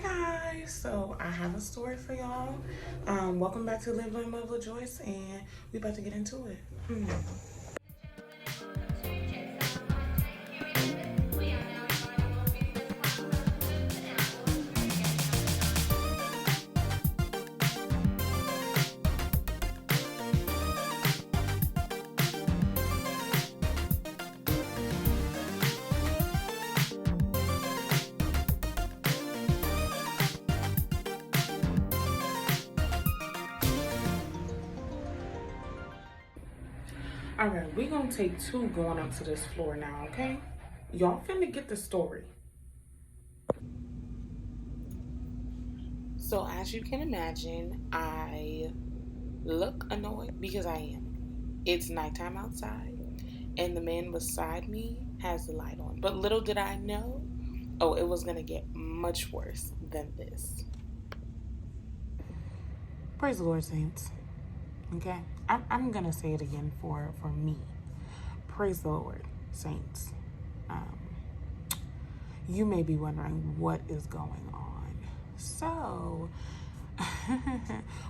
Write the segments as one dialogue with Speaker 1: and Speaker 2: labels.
Speaker 1: Hi guys, so I have a story for y'all. Welcome back to Live, Learn, Love, LaJoyce, and we about to get into it. All right, we're gonna take two going up to this floor now, okay? Y'all finna get the story. So as you can imagine, I look annoyed because I am. It's nighttime outside, and the man beside me has the light on. But little did I know, it was gonna get much worse than this. Praise the Lord, saints. Okay, I'm gonna say it again for me. Praise the Lord, saints. Um, you may be wondering what is going on. So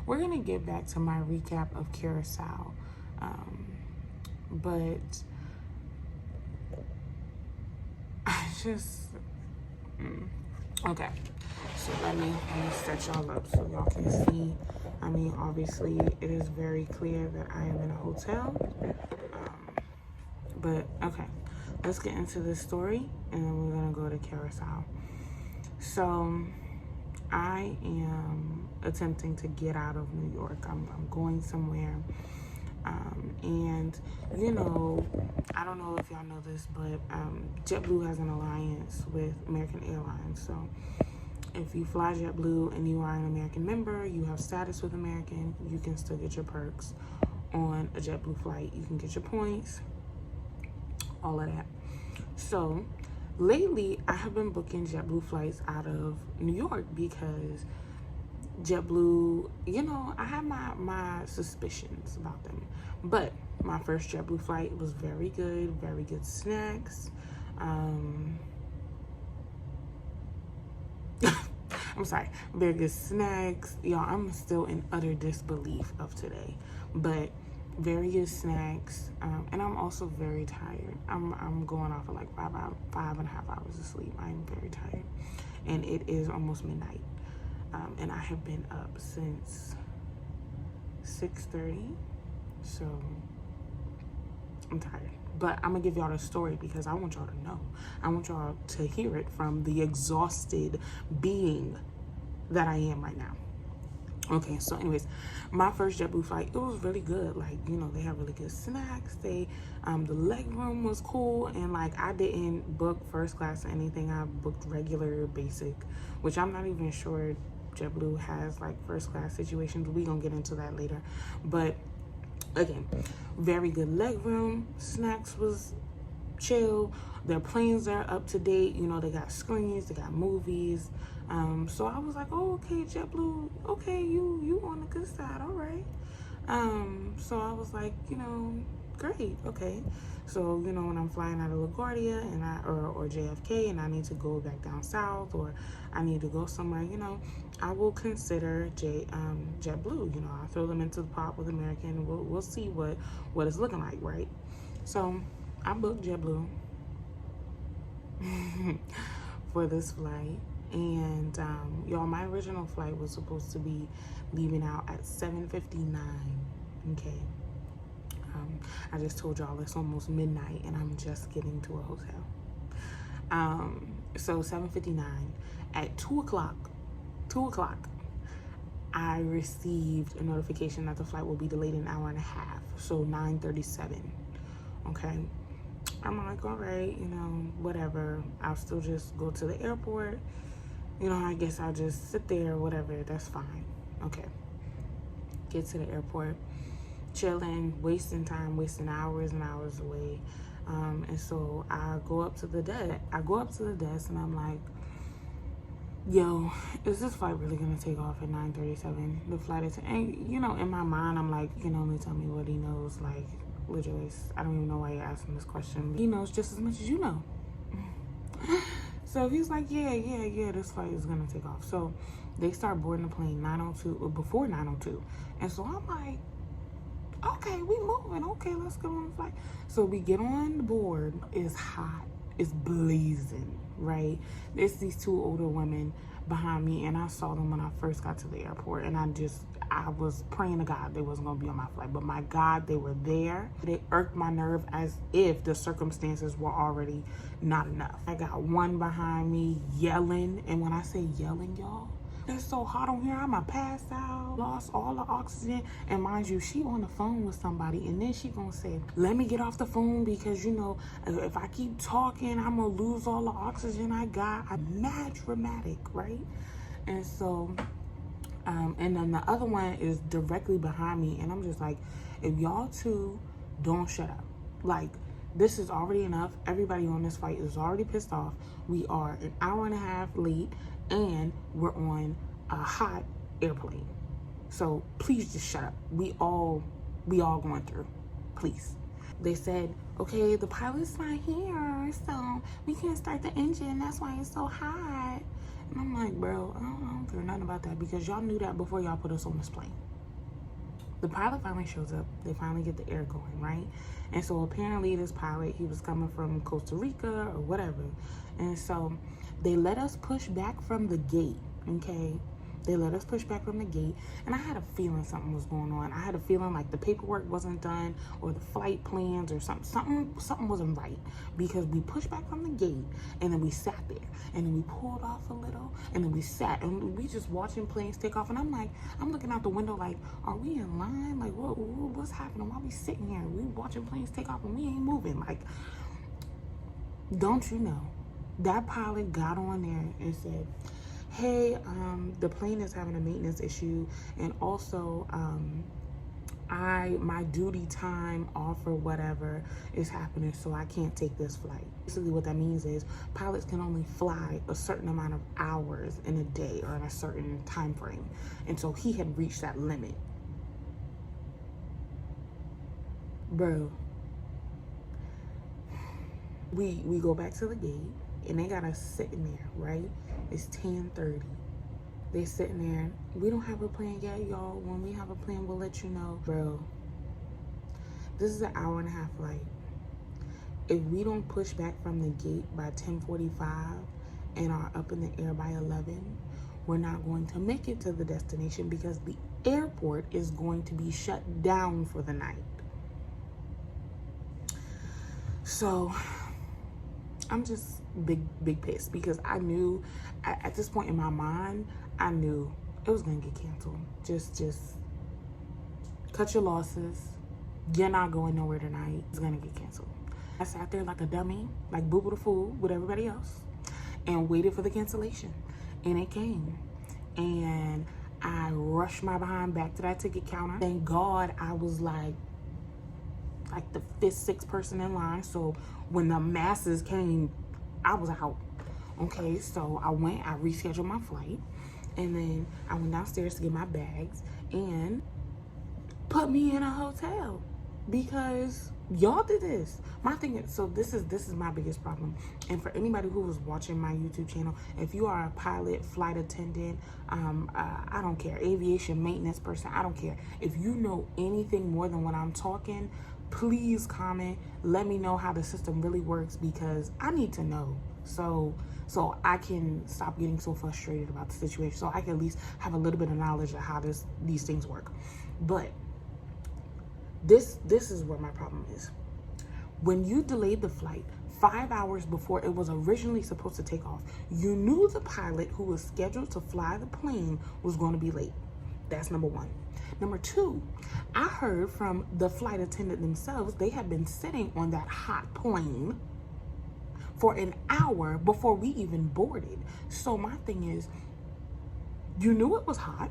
Speaker 1: we're gonna get back to my recap of Curacao, but I just okay. So let me set y'all up so y'all can see. I mean, obviously, it is very clear that I am in a hotel. But okay, let's get into this story, and then we're gonna go to Curacao. So I am attempting to get out of New York. I'm going somewhere. And you know, I don't know if y'all know this, but JetBlue has an alliance with American Airlines. So if you fly JetBlue and you are an American member, you have status with American, you can still get your perks on a JetBlue flight. You can get your points, all of that. So lately, I have been booking JetBlue flights out of New York because JetBlue, you know, I have my suspicions about them. But my first JetBlue flight was very good snacks. I'm sorry, very good snacks. Y'all, I'm still in utter disbelief of today. But very good snacks. And I'm also very tired. I'm going off of like 5.5 hours of sleep. I'm very tired. And it is almost midnight. And I have been up since 6:30. So I'm tired. But I'm gonna give y'all the story because I want y'all to know. I want y'all to hear it from the exhausted being that I am right now. Okay, so anyways, my first JetBlue flight, it was really good. Like, you know, they have really good snacks. The leg room was cool, and like I didn't book first class or anything. I booked regular basic, which I'm not even sure JetBlue has like first class situations. We gonna get into that later. But again, very good leg room. Snacks was chill. Their planes are up to date. You know, they got screens, they got movies. So I was like, oh, okay, JetBlue, okay, you on the good side, all right. So I was like, you know, great, okay. So, you know, when I'm flying out of LaGuardia and or JFK and I need to go back down south or I need to go somewhere, you know, I will consider JetBlue. You know, I throw them into the pot with American. We'll see what it's looking like, right? So I booked JetBlue for this flight. And y'all, my original flight was supposed to be leaving out at 7:59. Okay. I just told y'all it's almost midnight and I'm just getting to a hotel. So 7:59. At 2:00, I received a notification that the flight will be delayed an hour and a half. So 9:37. Okay. I'm like, all right, you know, whatever. I'll still just go to the airport. You know, I guess I'll just sit there, whatever. That's fine. Okay. Get to the airport, chilling, wasting time, wasting hours and hours away. And so I go up to the desk. And I'm like, yo, is this flight really gonna take off at 9:37? The flight is, and you know, in my mind, I'm like, you can only tell me what he knows. Like, LaJoyce, I don't even know why you're asking this question. He knows just as much as you know. So he's like, yeah, this flight is gonna take off. So they start boarding the plane 9:02 or before 9:02, and so I'm like, okay, we moving. Okay, let's go on the flight. So we get on the board. It's hot. It's blazing, right? It's these two older women behind me, and I saw them when I first got to the airport, and I was praying to God they wasn't gonna be on my flight, but my God, they were there. They irked my nerve as if the circumstances were already not enough. I got one behind me yelling, and when I say yelling, y'all, it's so hot on here, I'ma pass out, lost all the oxygen. And mind you, she on the phone with somebody, and then she gonna say, let me get off the phone because, you know, if I keep talking, I'm gonna lose all the oxygen I got. I'm mad dramatic, right? And so, and then the other one is directly behind me, and I'm just like, if y'all two don't shut up, like, this is already enough. Everybody on this flight is already pissed off. We are an hour and a half late, and we're on a hot airplane. So please just shut up. We all going through. Please. They said, okay, the pilot's not here, so we can't start the engine. That's why it's so hot. And I'm like, bro, I don't care nothing about that, because y'all knew that before y'all put us on this plane. The pilot finally shows up. They finally get the air going, right? And so apparently this pilot, he was coming from Costa Rica or whatever. And so they let us push back from the gate, okay? They let us push back from the gate, and I had a feeling something was going on. I had a feeling like the paperwork wasn't done, or the flight plans, or something wasn't right, because we pushed back from the gate, and then we sat there, and then we pulled off a little, and then we sat, and we just watching planes take off. And I'm like, I'm looking out the window like, are we in line? Like, what's happening? Why are we sitting here? We watching planes take off, and we ain't moving. Like, don't you know? That pilot got on there and said, hey, the plane is having a maintenance issue, and also my duty time off or whatever is happening, so I can't take this flight. Basically what that means is pilots can only fly a certain amount of hours in a day or in a certain time frame, and so he had reached that limit. Bro, we go back to the gate, and they got us sitting there, right? It's 10:30. They sitting there. We don't have a plan yet, y'all. When we have a plan, we'll let you know. Bro, this is an hour and a half flight. If we don't push back from the gate by 10:45 and are up in the air by 11, we're not going to make it to the destination, because the airport is going to be shut down for the night. So I'm just big pissed, because I knew at this point in my mind, I knew it was gonna get canceled. Just cut your losses. You're not going nowhere tonight. It's gonna get canceled. I sat there like a dummy, like Boo Boo the Fool with everybody else, and waited for the cancellation. And it came. And I rushed my behind back to that ticket counter. Thank God I was like the 5th, 6th person in line. So when the masses came, I was out. Okay, so I rescheduled my flight, and then I went downstairs to get my bags and put me in a hotel, because y'all did this. My thing is, so this is my biggest problem. And for anybody who was watching my YouTube channel, if you are a pilot, flight attendant, I don't care, aviation maintenance person, I don't care. If you know anything more than what I'm talking, please comment. Let me know how the system really works, because I need to know, so I can stop getting so frustrated about the situation, so I can at least have a little bit of knowledge of how these things work. But this is where my problem is. When you delayed the flight 5 hours before it was originally supposed to take off, you knew the pilot who was scheduled to fly the plane was going to be late. That's number one. Number two, I heard from the flight attendant themselves, they had been sitting on that hot plane for an hour before we even boarded. So my thing is, you knew it was hot,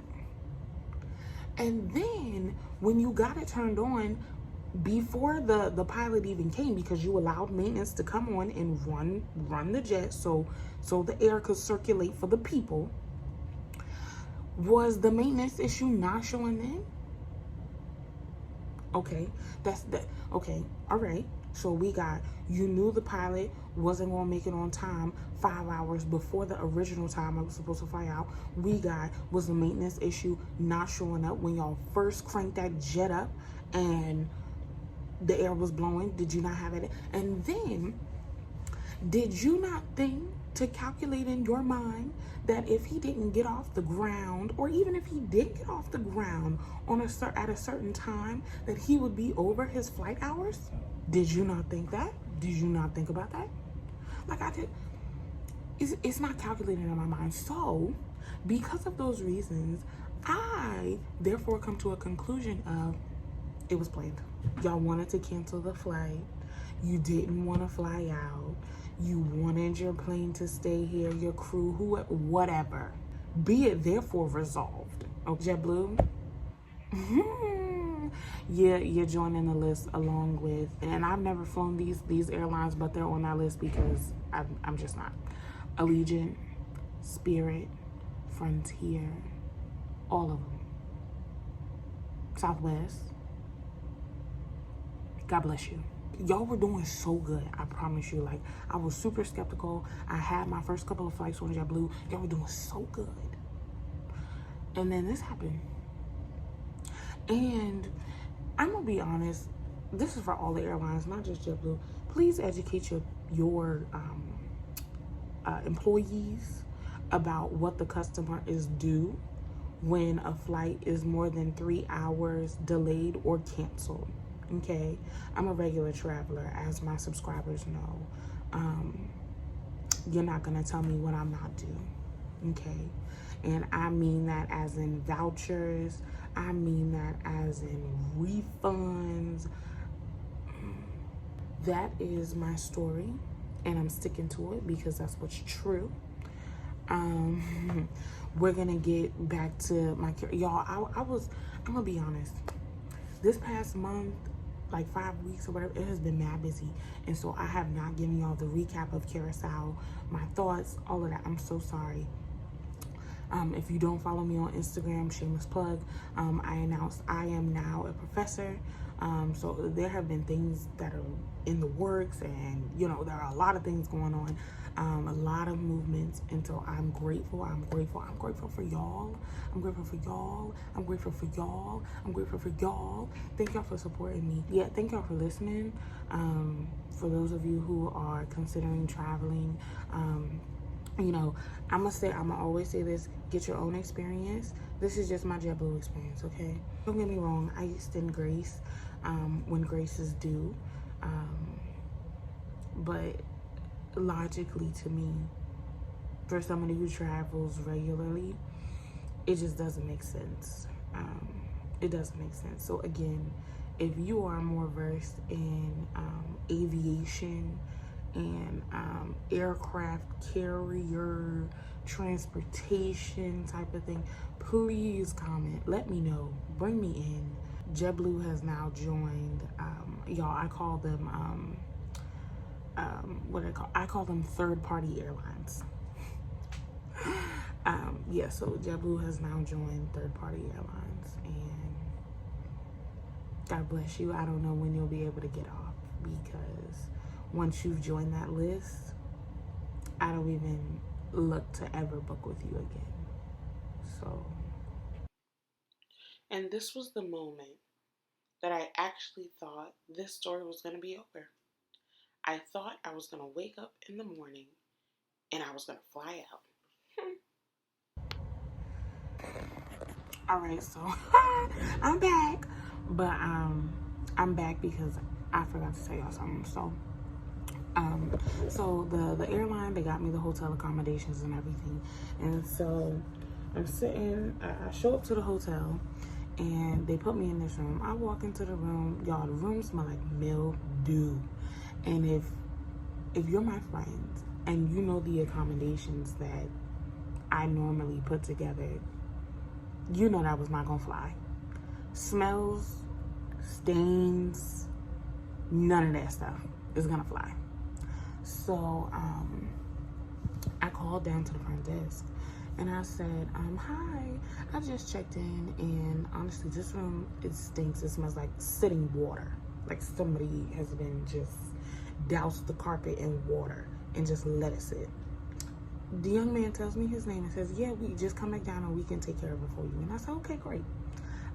Speaker 1: and then when you got it turned on before the pilot even came, because you allowed maintenance to come on and run the jet so the air could circulate for the people, was the maintenance issue not showing then? Okay, okay, all right. So we got, you knew the pilot wasn't going to make it on time 5 hours before the original time I was supposed to fly out. We got was the maintenance issue not showing up when y'all first cranked that jet up and the air was blowing. Did you not have it? And then, did you not think to calculate in your mind that if he didn't get off the ground, or even if he did get off the ground at a certain time, that he would be over his flight hours? Did you not think that? Did you not think about that? Like I did. It's not calculated in my mind. So, because of those reasons, I therefore come to a conclusion of it was planned. Y'all wanted to cancel the flight. You didn't want to fly out. You wanted your plane to stay here, your crew, whatever. Be it therefore resolved. Oh, JetBlue? Yeah, you're joining the list along with, and I've never flown these airlines, but they're on that list because I'm just not. Allegiant, Spirit, Frontier, all of them. Southwest. God bless you. Y'all were doing so good, I promise you. Like, I was super skeptical. I had my first couple of flights on JetBlue. Y'all were doing so good. And then this happened. And I'm gonna be honest, this is for all the airlines, not just JetBlue. Please educate your employees about what the customer is due when a flight is more than 3 hours delayed or canceled. Okay, I'm a regular traveler, as my subscribers know. You're not gonna tell me what I'm not due. Okay, and I mean that as in vouchers. I mean that as in refunds. That is my story, and I'm sticking to it because that's what's true. We're gonna get back to my y'all. I'm gonna be honest. This past month, like 5 weeks or whatever, it has been mad busy, and so I have not given y'all the recap of Curacao, my thoughts, all of that. I'm so sorry. If you don't follow me on Instagram, shameless plug, I announced I am now a professor. So there have been things that are in the works, and you know, there are a lot of things going on, a lot of movements, and so I'm grateful. I'm grateful for y'all. I'm grateful for y'all. I'm grateful for y'all. I'm grateful for y'all. Thank y'all for supporting me. Yeah, thank y'all for listening. For those of you who are considering traveling, you know, I'm gonna always say this: get your own experience. This is just my JetBlue experience, okay? Don't get me wrong, I extend grace when grace is due, but logically, to me, for somebody who travels regularly, it just doesn't make sense. It doesn't make sense. So again, if you are more versed in aviation and aircraft carrier transportation type of thing, please comment, let me know, bring me in. JetBlue has now joined, y'all, I call them I call them third-party airlines. Yeah, so JetBlue has now joined third-party airlines, and God bless you. I don't know when you'll be able to get off, because once you've joined that list, I don't even look to ever book with you again. So, and this was the moment that I actually thought this story was going to be over. I thought I was going to wake up in the morning and I was going to fly out. All right, so I'm back, but I'm back because I forgot to tell y'all something. So the airline, they got me the hotel accommodations and everything, and so I'm sitting. I show up to the hotel, and they put me in this room. I walk into the room, y'all. The room smell like mildew, and if you're my friend and you know the accommodations that I normally put together, you know that was not gonna fly. Smells, stains, none of that stuff is gonna fly. So I called down to the front desk and I said, hi, I just checked in, and honestly, this room, it stinks. It smells like sitting water, like somebody has been just doused the carpet in water and just let it sit. The young man tells me his name and says, yeah, we just come back down and we can take care of it for you. And I said, okay, great.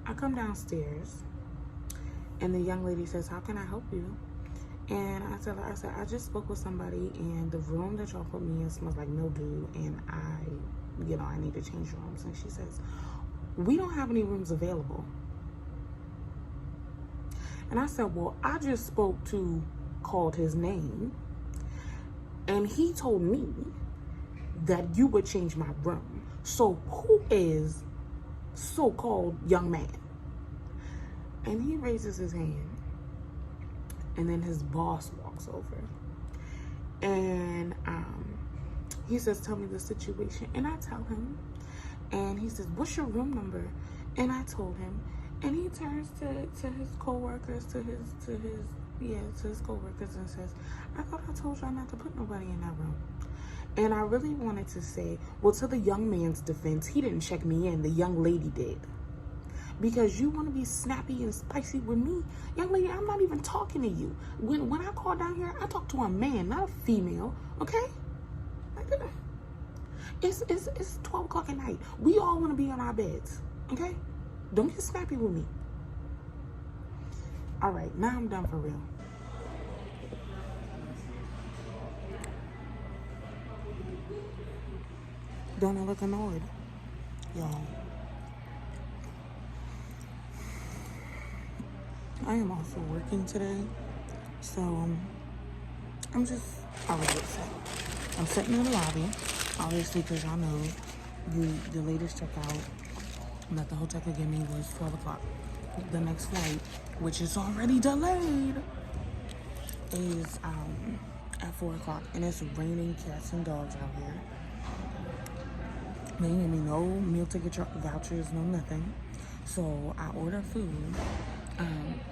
Speaker 1: I come downstairs and the young lady says, how can I help you? And I tell her, I just spoke with somebody and the room that y'all put me in smells like mildew and I need to change rooms. And she says, we don't have any rooms available. And I said, well, I just called his name and he told me that you would change my room. So who is so-called young man? And he raises his hand and then his boss walks over and he says, tell me the situation. And I tell him and he says, what's your room number? And I told him and he turns to his co-workers, to his co-workers and says, I thought I told y'all not to put nobody in that room. And I really wanted to say, well, to the young man's defense, he didn't check me in. The young lady did. Because you want to be snappy and spicy with me. Young lady, I'm not even talking to you. When I call down here, I talk to a man, not a female. Okay? It's 12 o'clock at night. We all want to be on our beds. Okay? Don't get snappy with me. All right, now I'm done for real. Don't I look annoyed? Y'all. I am also working today, so I'm sitting in the lobby, obviously, because y'all know the latest checkout that the hotel could give me was 12 o'clock. The next flight, which is already delayed, is at 4 o'clock, and it's raining cats and dogs out here. They gave me no meal ticket vouchers, no nothing. So I ordered food,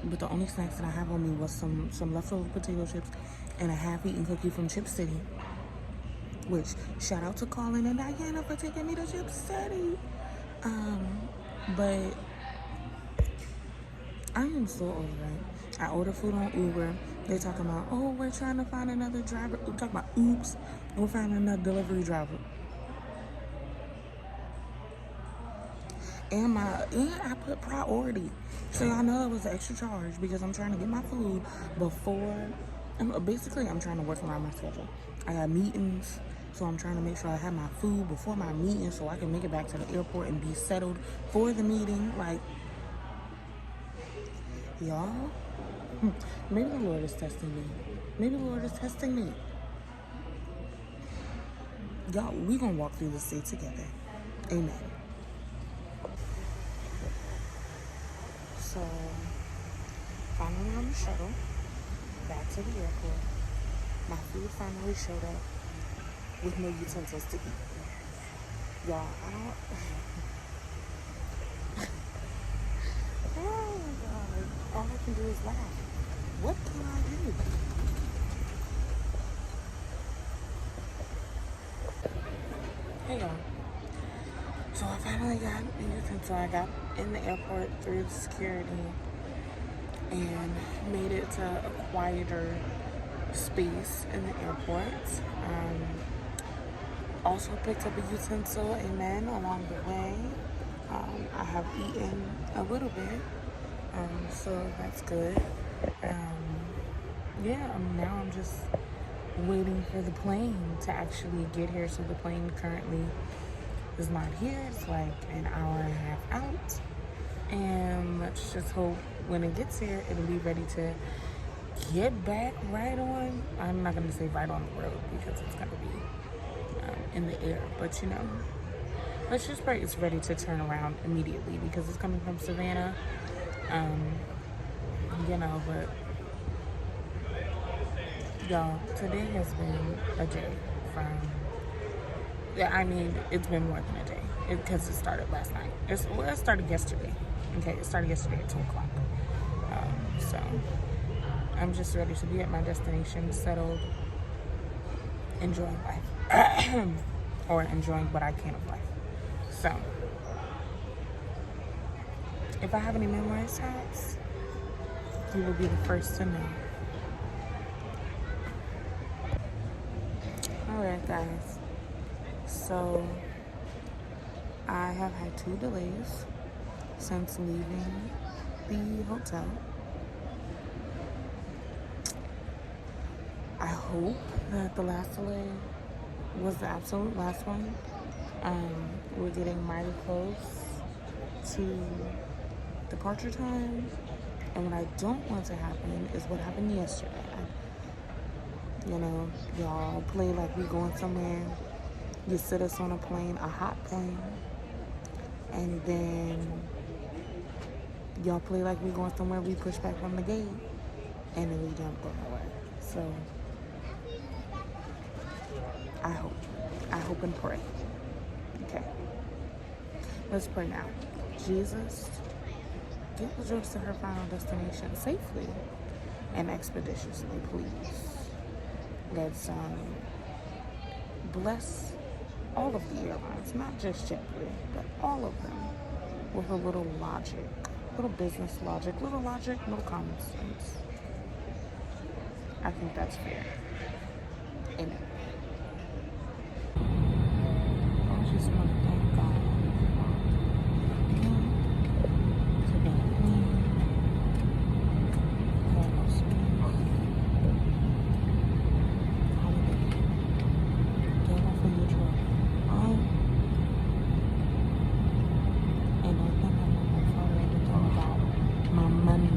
Speaker 1: but the only snacks that I have on me was some leftover potato chips and a half-eaten cookie from Chip City. Which, shout out to Colin and Diana for taking me to Chip City. But I am so over it. I ordered food on Uber. They talking about, oh, we're trying to find another driver. We're talking about, oops, we're finding another delivery driver. And I put priority. So y'all know it was an extra charge because I'm trying to get my food before, basically I'm trying to work around my schedule. I got meetings, so I'm trying to make sure I have my food before my meeting so I can make it back to the airport and be settled for the meeting. Like, y'all, maybe the Lord is testing me. Maybe the Lord is testing me. Y'all, we gonna walk through the day together. Amen. So, finally on the shuttle, back to the airport. My food finally showed up with no utensils to eat. Y'all, oh my God, all I can do is laugh. What can I do? Hey y'all. So I finally got a utensil. I got in the airport through the security and made it to a quieter space in the airport. Also picked up a utensil, amen, along the way. I have eaten a little bit, so that's good. Now I'm just waiting for the plane to actually get here. So the plane currently is not here. It's like an hour and a half out, and let's just hope when it gets here it'll be ready to get back right on. I'm not gonna say right on the road because it's gonna be in the air, but you know, let's just pray it's ready to turn around immediately because it's coming from Savannah. But y'all, today has been a day it's been more than a day because it started last night. It started yesterday. Okay, it started yesterday at 2 o'clock. So I'm just ready to be at my destination, settled, enjoying life, or enjoying what I can of life. So if I have any memorized hats, you will be the first to know. Alright, guys. So, I have had 2 delays since leaving the hotel. I hope that the last delay was the absolute last one. We're getting mighty close to departure time. And what I don't want to happen is what happened yesterday. Y'all play like we going somewhere. You sit us on a plane, a hot plane, and then y'all play like we going somewhere. We push back from the gate, and then we don't go nowhere. So I hope and pray. Okay, let's pray now. Jesus, get LaJoyce to her final destination safely and expeditiously, please. Let's bless all of the airlines, not just JetBlue, but all of them, with a little logic, little business logic, little common sense. I think that's fair. Amen. I just want to thank God for being clean, for no space. Hallelujah. Get off of your truck. And I think I'm not going to follow anything about my money.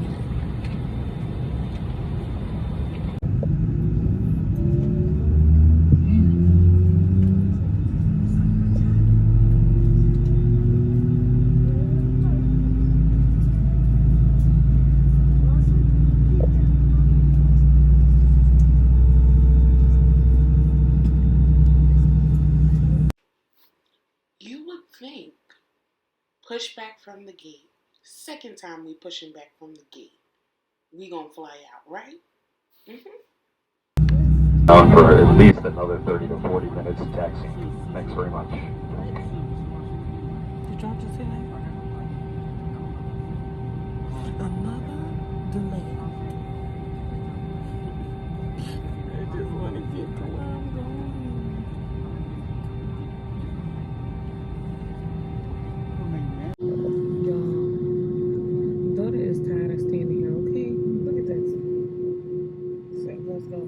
Speaker 1: You would think push back from the gate. Second time we pushing back from the gate. We gonna fly out, right?
Speaker 2: For at least another 30 to 40 minutes taxi. Thanks very much.
Speaker 1: Did y'all just say that? Another delay. I just want to get to where I'm going. Y'all, daughter is tired of standing here, okay? Look at this. So let's go.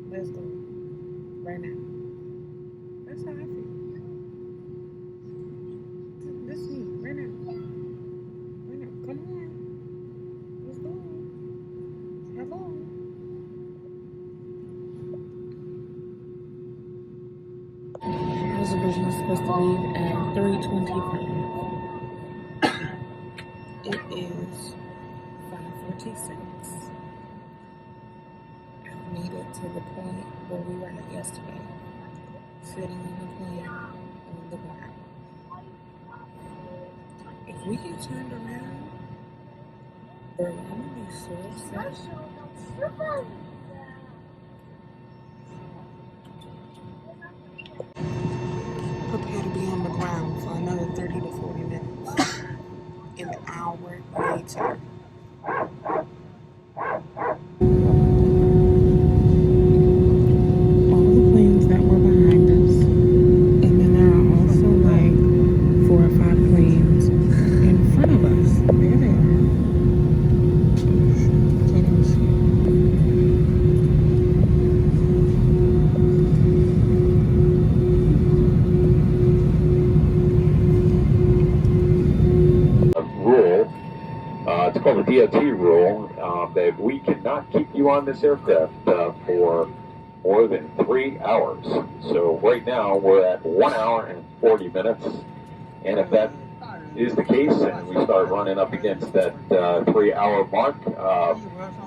Speaker 1: Let's go. Right now. That's how I feel. This is me. Right now. Right now. Come on. Let's go. Hello. I was originally supposed to leave at 3:25. It is 5:46. I've made it to the point where we were at yesterday, sitting on the plane on the ground. If we get turned around, bro, I'm gonna be so upset. Prepare to be on the ground for another 30 to 40 minutes. An hour later. All the planes that were behind us, and then there are also like 4 or 5 planes in front of us. There they are. Can't even see.
Speaker 2: Rule, it's called the DOT rule, that we cannot keep you on this aircraft for more than 3 hours. So right now we're at 1 hour and 40 minutes, and if that is the case and we start running up against that 3 hour mark,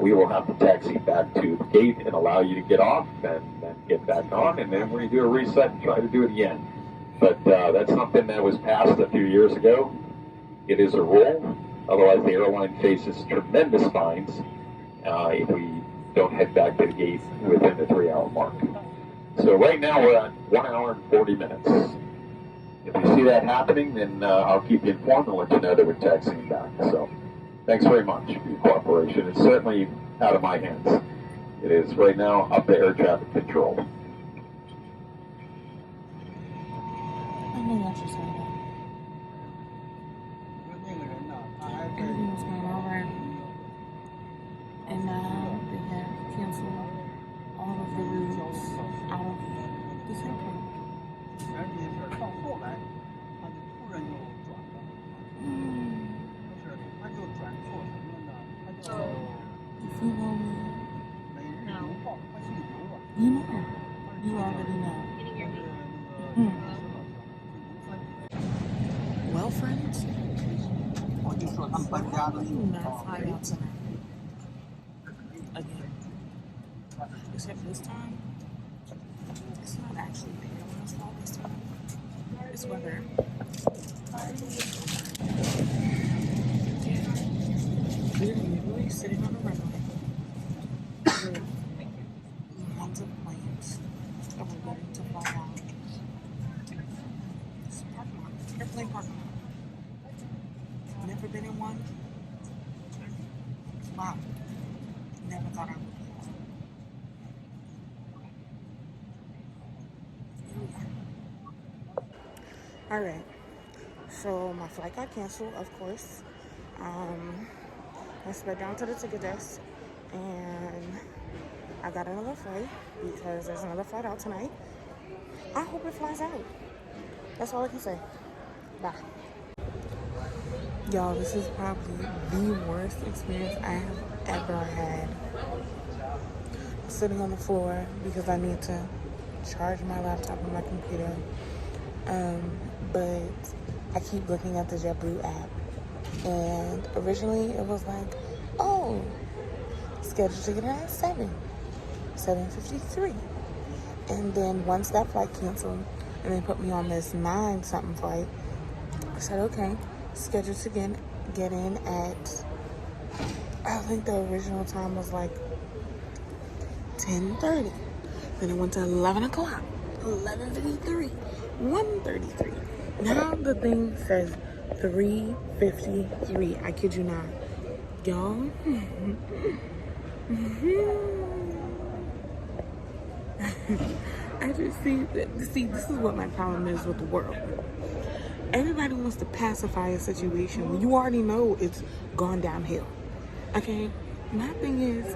Speaker 2: we will have to taxi back to the gate and allow you to get off and then get back on, and then we do a reset and try to do it again. But that's something that was passed a few years ago. It is a rule. Otherwise, the airline faces tremendous fines if we don't head back to the gate within the 3 hour mark. So right now we're at 1 hour and 40 minutes. If you see that happening, then I'll keep you informed and let you know that we're taxiing back. So thanks very much for your cooperation. It's certainly out of my hands. It is right now up to air traffic control.
Speaker 1: friends, why do you not fly out tonight? Again. Except this time, it's not actually the airline's fault this time. It's weather. We're literally sitting on the runway with lines of planes that we're waiting to fly out. It's a parking lot. Airplane parking lot. Never been in one? Wow. Never thought I would. All right, so my flight got canceled, of course. I sped down to the ticket desk and I got another flight because there's another flight out tonight. I hope it flies out. That's all I can say. Bye. Y'all, this is probably the worst experience I have ever had. Sitting on the floor because I need to charge my laptop and my computer. But I keep looking at the JetBlue app, and originally it was like, oh, scheduled to get in at 7:53. And then once that flight canceled, and they put me on this 9-something flight, I said, okay, scheduled to get in at, I think the original time was like 10:30. Then it went to 11 o'clock, 11:53, 1:33. Now the thing says 3:53. I kid you not. Y'all. I just see, this is what my problem is with the world. Everybody wants to pacify a situation when you already know it's gone downhill. Okay? My thing is,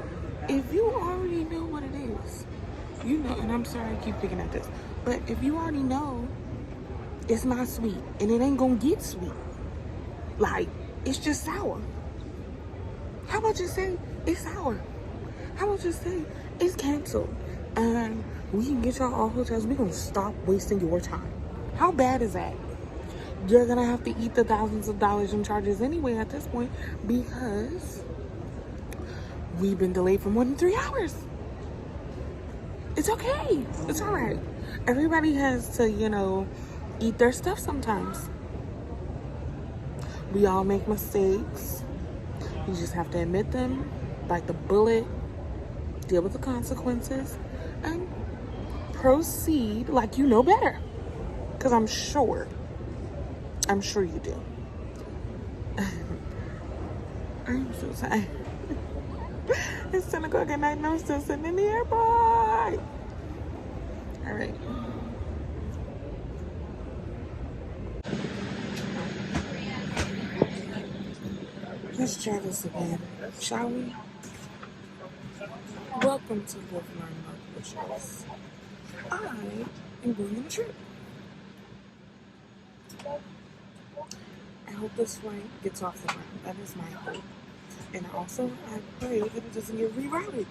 Speaker 1: if you already know what it is, you know, and I'm sorry I keep picking at this, but if you already know it's not sweet and it ain't gonna get sweet, like, it's just sour. How about just say it's sour? How about just say it's canceled and we can get y'all all hotels? We gonna stop wasting your time. How bad is that? You're gonna have to eat the thousands of dollars in charges anyway at this point because we've been delayed for more than 3 hours. It's okay. It's all right. Everybody has to, eat their stuff sometimes. We all make mistakes. You just have to admit them, bite the bullet, deal with the consequences, and proceed like you know better. Because I'm sure you do. I'm so sorry. It's 10 o'clock at night and I'm still sitting in the airport. All right. Let's try this again, shall we? Welcome to Live Learn Love LaJoyce. I am going on a trip. I hope this flight gets off the ground. That is my hope. And also, I pray that it doesn't get rerouted.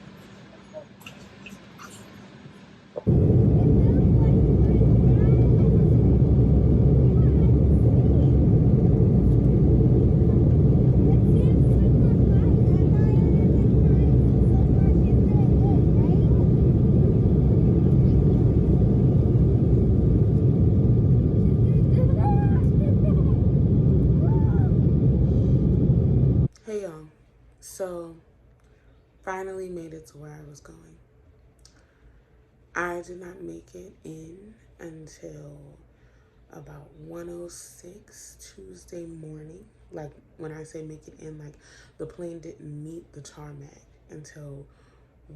Speaker 1: Hey y'all, so finally made it to where I was going. I did not make it in until about 1:06 Tuesday morning. Like, when I say make it in, like, the plane didn't meet the tarmac until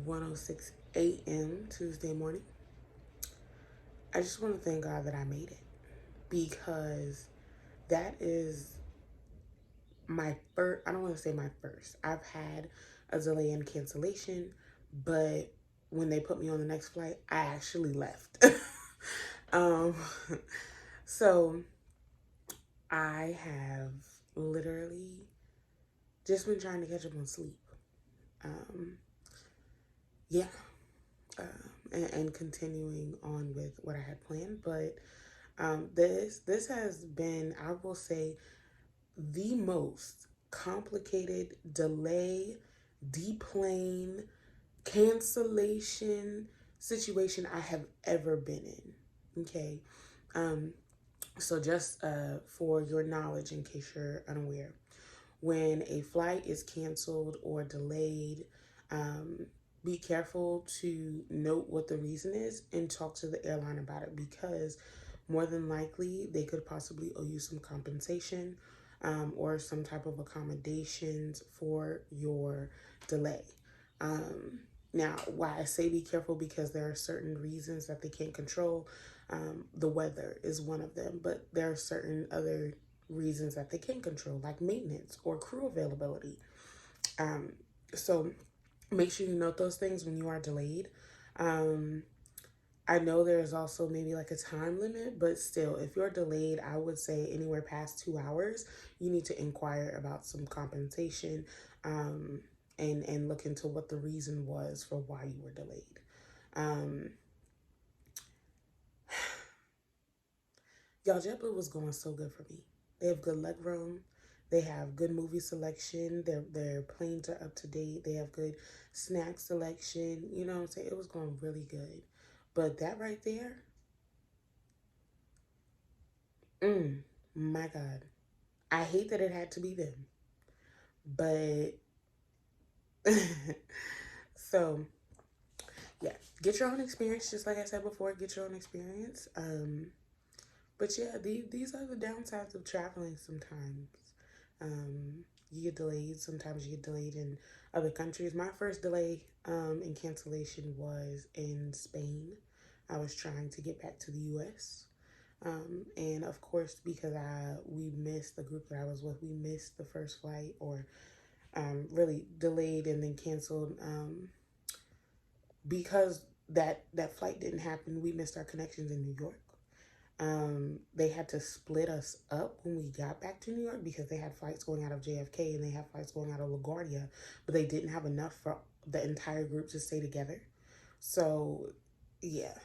Speaker 1: 1:06 a.m. Tuesday morning. I just want to thank God that I made it, because that is my first, I don't want to say my first. I've had a delay and cancellation, but when they put me on the next flight, I actually left. So I have literally just been trying to catch up on sleep. And continuing on with what I had planned, but This has been, I will say, the most complicated delay, deplane, cancellation situation I have ever been in. Okay. Um, so just for your knowledge, in case you're unaware, when a flight is canceled or delayed, um, be careful to note what the reason is and talk to the airline about it, because more than likely they could possibly owe you some compensation, or some type of accommodations for your delay. Um, Now, why I say be careful, because there are certain reasons that they can't control. The weather is one of them, but there are certain other reasons that they can control, like maintenance or crew availability. Um, so make sure you note those things when you are delayed. Um, I know there's also maybe like a time limit, but still, if you're delayed, I would say anywhere past 2 hours, you need to inquire about some compensation, and look into what the reason was for why you were delayed. Um, Y'all, JetBlue was going so good for me. They have good leg room. They have good movie selection. Their planes are up to date. They have good snack selection. You know what I'm saying? It was going really good. But that right there, my God. I hate that it had to be them. But so yeah, get your own experience. Just like I said before, get your own experience. But yeah, these are the downsides of traveling sometimes. You get delayed. Sometimes you get delayed in other countries. My first delay in cancellation was in Spain. I was trying to get back to the U.S. And of course, because we missed the group that I was with, we missed the first flight, or really delayed and then canceled, because that flight didn't happen. We missed our connections in New York. They had to split us up when we got back to New York, because they had flights going out of JFK and they had flights going out of LaGuardia, but they didn't have enough for the entire group to stay together. So, yeah.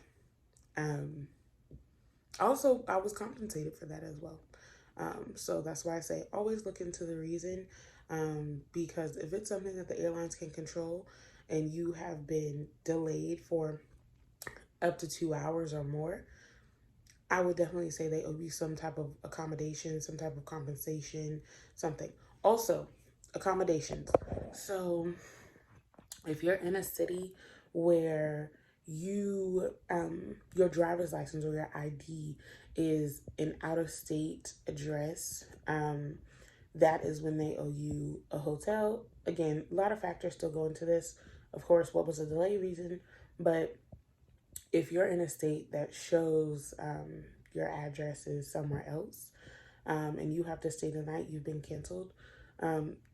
Speaker 1: Um, Also, I was compensated for that as well. So that's why I say always look into the reason, because if it's something that the airlines can control and you have been delayed for up to 2 hours or more, I would definitely say they owe you some type of accommodation, some type of compensation, something. Also, accommodations. So, if you're in a city where your driver's license or your ID is an out of state address, that is when they owe you a hotel. Again, a lot of factors still go into this. Of course, what was the delay reason? But if you're in a state that shows your address is somewhere else, and you have to stay the night, you've been canceled,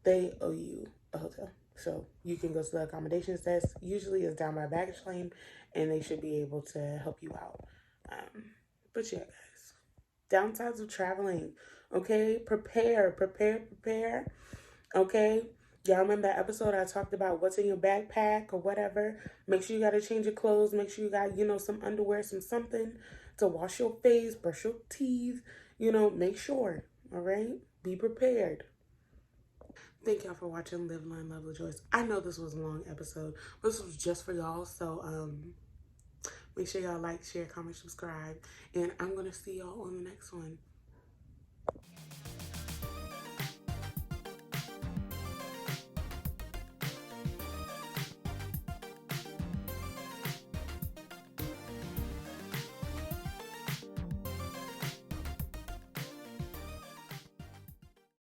Speaker 1: they owe you a hotel. So you can go to the accommodations desk. Usually it's down by baggage claim, and they should be able to help you out. But yeah, guys, downsides of traveling. Okay, prepare. Okay. Y'all remember that episode I talked about what's in your backpack or whatever? Make sure you got to change your clothes. Make sure you got, some underwear, some something to wash your face, brush your teeth. Make sure. All right? Be prepared. Thank y'all for watching Live, Learn, Love, LaJoyce. I know this was a long episode, but this was just for y'all. So make sure y'all like, share, comment, subscribe. And I'm going to see y'all on the next one.